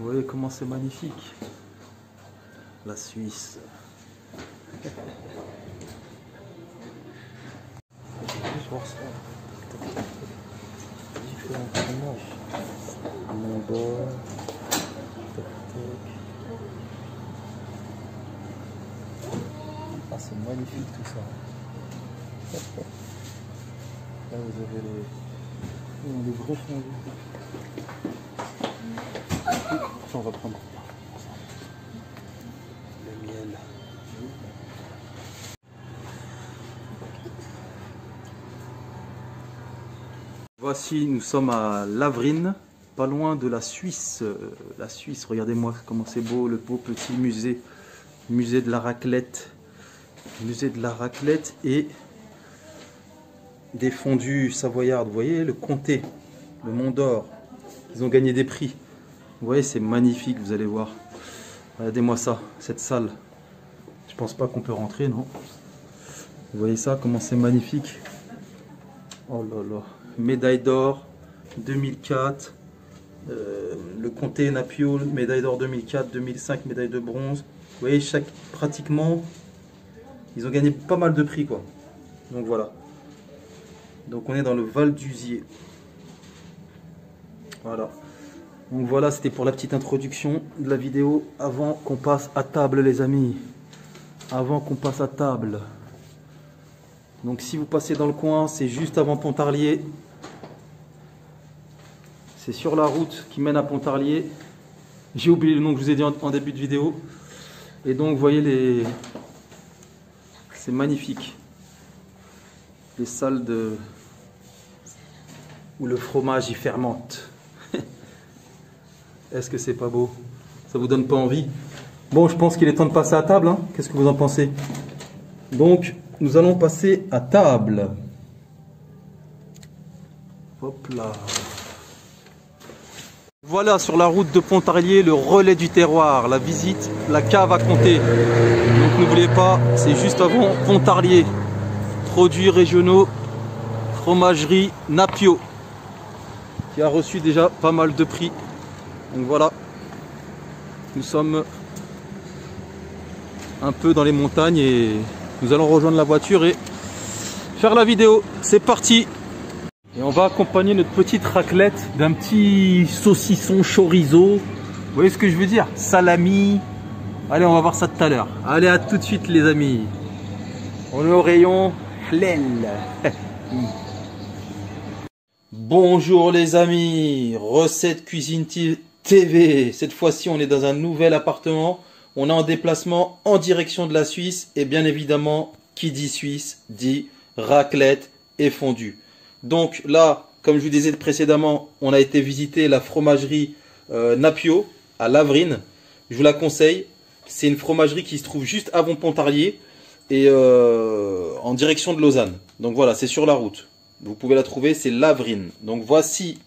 Vous voyez comment c'est magnifique. La Suisse. Juste voir ça. Différents fromages. Mont-d'Or. Ah, c'est magnifique tout ça. Là vous avez les vrais fondus. Ça, on va prendre le miel. Voici, nous sommes à Lavrine, pas loin de la Suisse. La Suisse, regardez-moi comment c'est beau, le beau petit musée. Musée de la raclette. Musée de la raclette et des fondus savoyardes. Vous voyez, le comté, le Mont d'Or. Ils ont gagné des prix. Vous voyez, c'est magnifique, vous allez voir. Regardez-moi ça, cette salle. Je pense pas qu'on peut rentrer, non? Vous voyez ça, comment c'est magnifique. Oh là là. Médaille d'or 2004. Le comté Napio, médaille d'or 2004, 2005, médaille de bronze. Vous voyez, pratiquement, ils ont gagné pas mal de prix, quoi. Donc voilà. Donc on est dans le Val d'Uzier. Voilà. Donc voilà, c'était pour la petite introduction de la vidéo avant qu'on passe à table, les amis. Avant qu'on passe à table. Donc si vous passez dans le coin, c'est juste avant Pontarlier. C'est sur la route qui mène à Pontarlier. J'ai oublié le nom que je vous ai dit en début de vidéo. Et donc vous voyez les... C'est magnifique. Les salles de... où le fromage y fermente. Est-ce que c'est pas beau? Ça vous donne pas envie? Bon, je pense qu'il est temps de passer à table, hein. Qu'est-ce que vous en pensez? Donc, nous allons passer à table. Hop là. Voilà, sur la route de Pontarlier, le relais du terroir, la visite, la cave à Comté. Donc n'oubliez pas, c'est juste avant Pontarlier. Produits régionaux, fromagerie Napio, qui a reçu déjà pas mal de prix. Donc voilà, nous sommes un peu dans les montagnes et nous allons rejoindre la voiture et faire la vidéo. C'est parti! Et on va accompagner notre petite raclette d'un petit saucisson chorizo. Vous voyez ce que je veux dire? Salami. Allez, on va voir ça tout à l'heure. Allez, à tout de suite les amis. On est au rayon halal. Bonjour les amis, Recette Cuisine TV. Cette fois-ci, on est dans un nouvel appartement. On est en déplacement en direction de la Suisse. Et bien évidemment, qui dit Suisse, dit raclette et fondue. Donc là, comme je vous disais précédemment, on a été visiter la fromagerie Napio à Lavrine. Je vous la conseille. C'est une fromagerie qui se trouve juste avant Pontarlier et en direction de Lausanne. Donc voilà, c'est sur la route. Vous pouvez la trouver, c'est Lavrine. Donc voici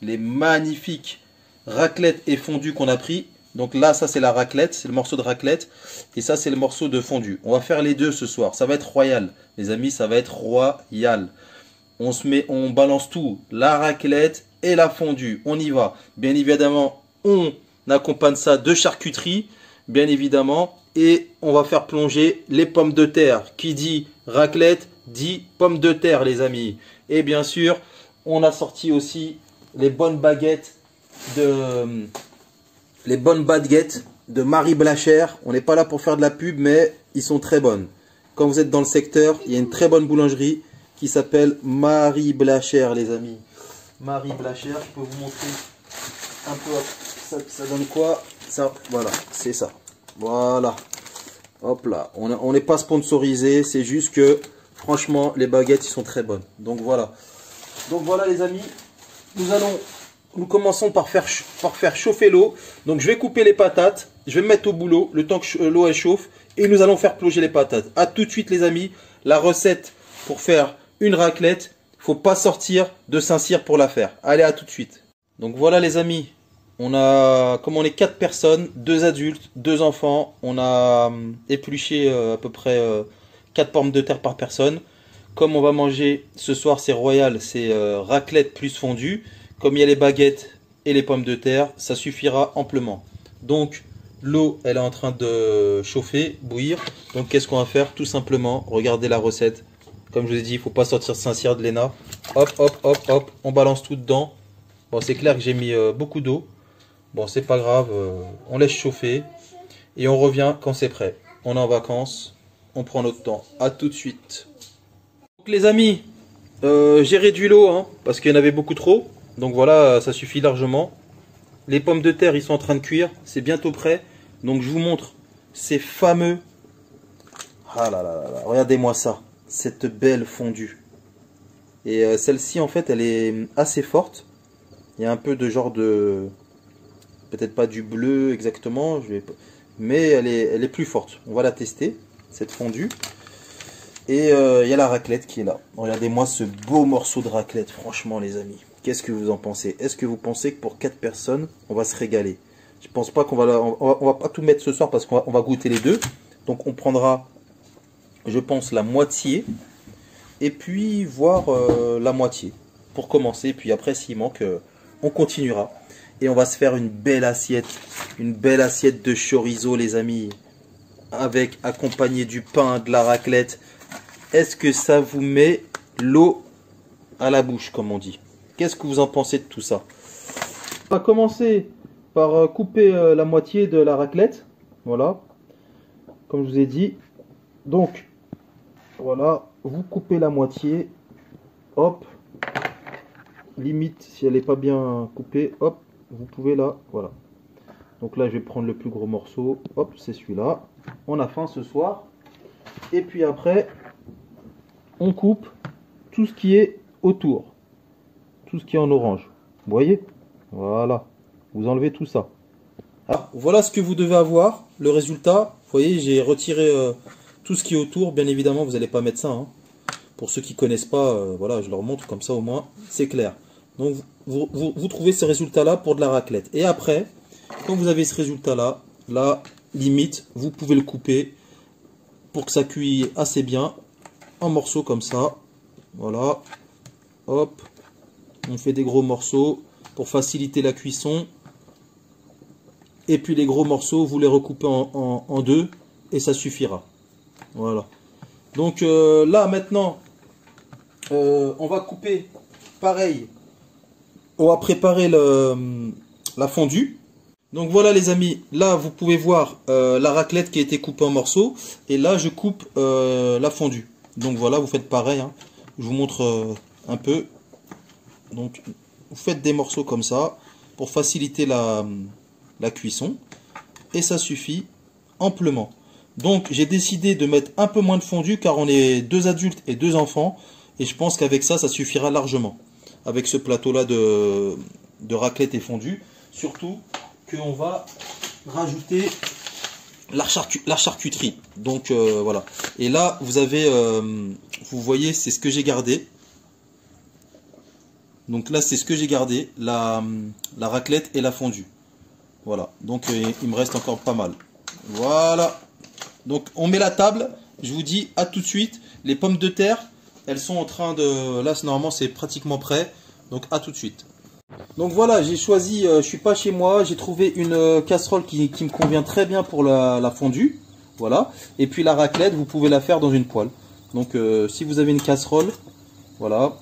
les magnifiques raclettes et fondues qu'on a pris. Donc là, ça c'est la raclette, c'est le morceau de raclette. Et ça c'est le morceau de fondue. On va faire les deux ce soir. Ça va être royal. Les amis, ça va être royal. On balance tout. La raclette et la fondue. On y va. Bien évidemment, on accompagne ça de charcuterie. Bien évidemment. Et on va faire plonger les pommes de terre. Qui dit raclette dit pommes de terre, les amis. Et bien sûr, on a sorti aussi les bonnes baguettes de Marie Blacher. On n'est pas là pour faire de la pub, mais ils sont très bonnes. Quand vous êtes dans le secteur, il y a une très bonne boulangerie qui s'appelle Marie Blacher, les amis. Marie Blacher, je peux vous montrer un peu. Ça donne quoi? Ça, voilà, c'est ça. Voilà. Hop là. On n'est pas sponsorisé, c'est juste que franchement, les baguettes, ils sont très bonnes. Donc voilà. Donc voilà les amis. Nous commençons par faire chauffer l'eau. Donc je vais couper les patates. Je vais me mettre au boulot le temps que l'eau elle chauffe. Et nous allons faire plonger les patates. A tout de suite les amis. La recette pour faire une raclette. Il ne faut pas sortir de Saint-Cyr pour la faire. Allez, à tout de suite. Donc voilà les amis. Comme on est 4 personnes, 2 adultes, 2 enfants. On a épluché à peu près 4 pommes de terre par personne. Comme on va manger ce soir, c'est royal, c'est raclette plus fondue. Comme il y a les baguettes et les pommes de terre, ça suffira amplement. Donc l'eau, elle est en train de chauffer, bouillir. Donc qu'est-ce qu'on va faire? Tout simplement, regardez la recette. Comme je vous ai dit, il ne faut pas sortir Saint-Cyr de l'ENA. Hop, hop, hop, hop, on balance tout dedans. Bon, c'est clair que j'ai mis beaucoup d'eau. Bon, c'est pas grave, on laisse chauffer. Et on revient quand c'est prêt. On est en vacances, on prend notre temps. À tout de suite. Donc les amis, j'ai réduit l'eau, hein, parce qu'il y en avait beaucoup trop. Donc voilà, ça suffit largement. Les pommes de terre, ils sont en train de cuire. C'est bientôt prêt. Donc je vous montre ces fameux... Ah là là là là, regardez-moi ça. Cette belle fondue. Et celle-ci, en fait, elle est assez forte. Il y a un peu de genre de... Peut-être pas du bleu exactement. Mais elle est plus forte. On va la tester, cette fondue. Et il y a la raclette qui est là. Regardez-moi ce beau morceau de raclette. Franchement, les amis. Qu'est-ce que vous en pensez? Est-ce que vous pensez que pour 4 personnes, on va se régaler? Je pense pas qu'on va... On va pas tout mettre ce soir parce qu'on va goûter les deux. Donc on prendra, je pense, la moitié. Et puis voir la moitié. Pour commencer. Puis après, s'il manque, on continuera. Et on va se faire une belle assiette. Une belle assiette de chorizo, les amis. Avec accompagné du pain, de la raclette. Est-ce que ça vous met l'eau à la bouche, comme on dit? Qu'est-ce que vous en pensez de tout ça? On va commencer par couper la moitié de la raclette. Voilà. Comme je vous ai dit. Donc, voilà. Vous coupez la moitié. Hop. Limite, si elle n'est pas bien coupée, hop. Vous pouvez là. Voilà. Donc là, je vais prendre le plus gros morceau. Hop, c'est celui-là. On a faim ce soir. Et puis après, on coupe tout ce qui est autour. Tout ce qui est en orange. Vous voyez? Voilà. Vous enlevez tout ça. Alors, voilà ce que vous devez avoir. Le résultat. Vous voyez, j'ai retiré tout ce qui est autour. Bien évidemment, vous n'allez pas mettre ça. Hein. Pour ceux qui ne connaissent pas, voilà, je leur montre comme ça au moins. C'est clair. Donc, vous trouvez ce résultat-là pour de la raclette. Et après, quand vous avez ce résultat-là, là, limite, vous pouvez le couper pour que ça cuise assez bien en morceaux comme ça. Voilà. Hop. On fait des gros morceaux pour faciliter la cuisson. Et puis les gros morceaux, vous les recoupez en deux et ça suffira. Voilà. Donc là maintenant, on va couper pareil. On va préparer la fondue. Donc voilà les amis, là vous pouvez voir la raclette qui a été coupée en morceaux. Et là je coupe la fondue. Donc voilà, vous faites pareil. Hein. Je vous montre un peu. Donc vous faites des morceaux comme ça pour faciliter la cuisson. Et ça suffit amplement. Donc j'ai décidé de mettre un peu moins de fondue car on est 2 adultes et 2 enfants. Et je pense qu'avec ça, ça suffira largement. Avec ce plateau-là de raclette et fondue. Surtout qu'on va rajouter la charcuterie. Donc voilà. Et là, vous avez, vous voyez, c'est ce que j'ai gardé. Donc là, c'est ce que j'ai gardé, la raclette et la fondue. Voilà. Donc il me reste encore pas mal. Voilà. Donc on met la table. Je vous dis à tout de suite. Les pommes de terre, elles sont en train de... Là, normalement, c'est pratiquement prêt. Donc à tout de suite. Donc voilà, j'ai choisi, je suis pas chez moi, j'ai trouvé une casserole qui me convient très bien pour la fondue. Voilà. Et puis la raclette, vous pouvez la faire dans une poêle. Donc si vous avez une casserole, voilà,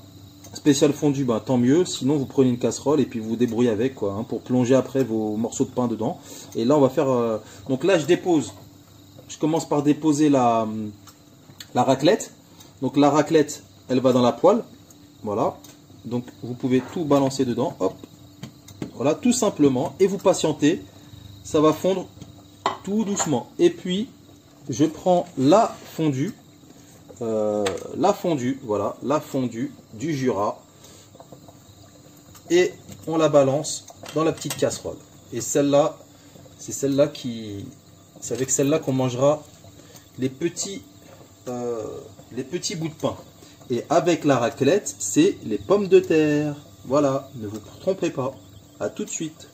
spécial fondue, bah, tant mieux. Sinon vous prenez une casserole et puis vous vous débrouillez avec quoi, hein, pour plonger après vos morceaux de pain dedans. Et là on va faire, donc là je dépose, je commence par déposer la raclette. Donc la raclette, elle va dans la poêle, voilà. Donc vous pouvez tout balancer dedans, hop, voilà, tout simplement, et vous patientez, ça va fondre tout doucement. Et puis je prends la fondue, voilà, la fondue du Jura, et on la balance dans la petite casserole. Et celle-là, c'est celle-là qui, c'est avec celle-là qu'on mangera les petits bouts de pain. Et avec la raclette, c'est les pommes de terre. Voilà, ne vous trompez pas. À tout de suite.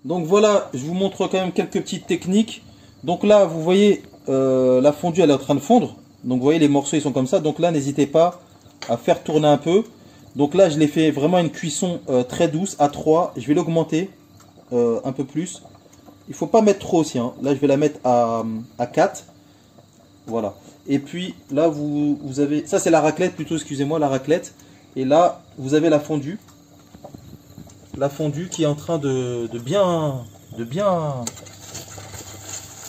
Donc voilà, je vous montre quand même quelques petites techniques. Donc là, vous voyez, la fondue, elle est en train de fondre. Donc vous voyez, les morceaux, ils sont comme ça. Donc là, n'hésitez pas à faire tourner un peu. Donc là, je l'ai fait vraiment une cuisson très douce à 3. Je vais l'augmenter un peu plus. Il faut pas mettre trop aussi, hein. Là, je vais la mettre à 4. Voilà. Et puis là, vous avez... Ça, c'est la raclette plutôt, excusez-moi, la raclette. Et là, vous avez la fondue. La fondue qui est en train de bien...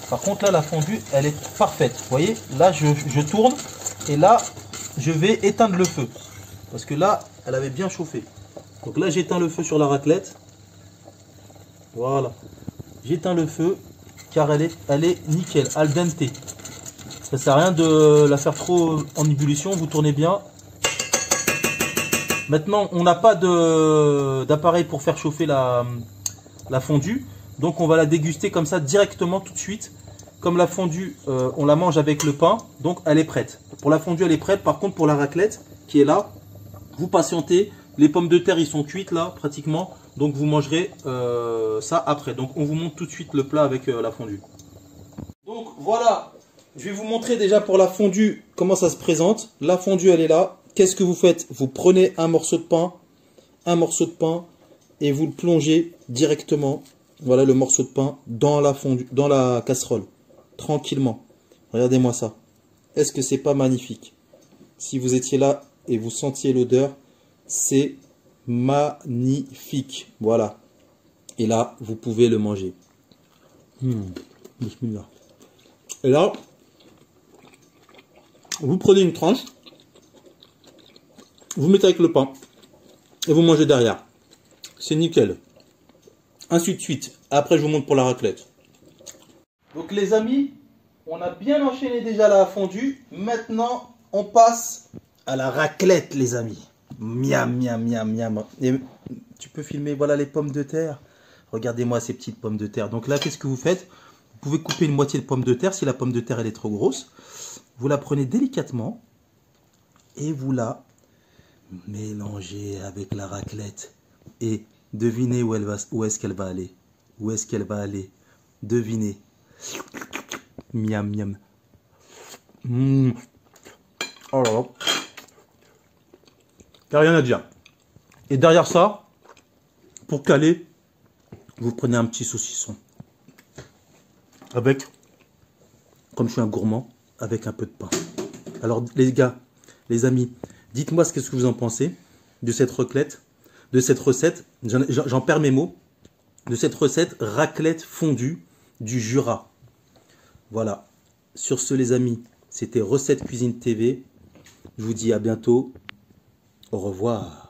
Par contre, là, la fondue, elle est parfaite. Vous voyez, là, je tourne. Et là, je vais éteindre le feu. Parce que là, elle avait bien chauffé. Donc là, j'éteins le feu sur la raclette. Voilà. J'éteins le feu car elle est nickel, al dente. Ça sert à rien de la faire trop en ébullition. Vous tournez bien. Maintenant, on n'a pas d'appareil pour faire chauffer la fondue. Donc, on va la déguster comme ça directement tout de suite. Comme la fondue, on la mange avec le pain. Donc, elle est prête. Pour la fondue, elle est prête. Par contre, pour la raclette qui est là, vous patientez. Les pommes de terre, ils sont cuites là, pratiquement. Donc, vous mangerez ça après. Donc, on vous montre tout de suite le plat avec la fondue. Donc, voilà. Je vais vous montrer déjà pour la fondue comment ça se présente. La fondue, elle est là. Qu'est-ce que vous faites? Vous prenez un morceau de pain et vous le plongez directement, voilà le morceau de pain, dans la fondue, dans la casserole, tranquillement. Regardez-moi ça. Est-ce que c'est pas magnifique? Si vous étiez là et vous sentiez l'odeur, c'est magnifique. Voilà. Et là, vous pouvez le manger. Bismillah. Et là, vous prenez une tranche. Vous mettez avec le pain et vous mangez derrière. C'est nickel. Ainsi de suite. Après, je vous montre pour la raclette. Donc les amis, on a bien enchaîné déjà la fondue. Maintenant, on passe à la raclette, les amis. Miam, miam, miam, miam. Et tu peux filmer, voilà les pommes de terre. Regardez-moi ces petites pommes de terre. Donc là, qu'est-ce que vous faites? Vous pouvez couper une moitié de pomme de terre si la pomme de terre elle est trop grosse. Vous la prenez délicatement et vous la mélanger avec la raclette et devinez où est-ce qu'elle va aller. Où est-ce qu'elle va aller? Devinez. Miam miam. Oh là là. Il n'y a rien à dire. Et derrière ça, pour caler, vous prenez un petit saucisson. Avec, comme je suis un gourmand, avec un peu de pain. Alors les gars, les amis, dites-moi ce que vous en pensez de cette raclette, de cette recette, j'en perds mes mots, de cette recette raclette fondue du Jura. Voilà. Sur ce les amis, c'était Recette Cuisine TV. Je vous dis à bientôt. Au revoir.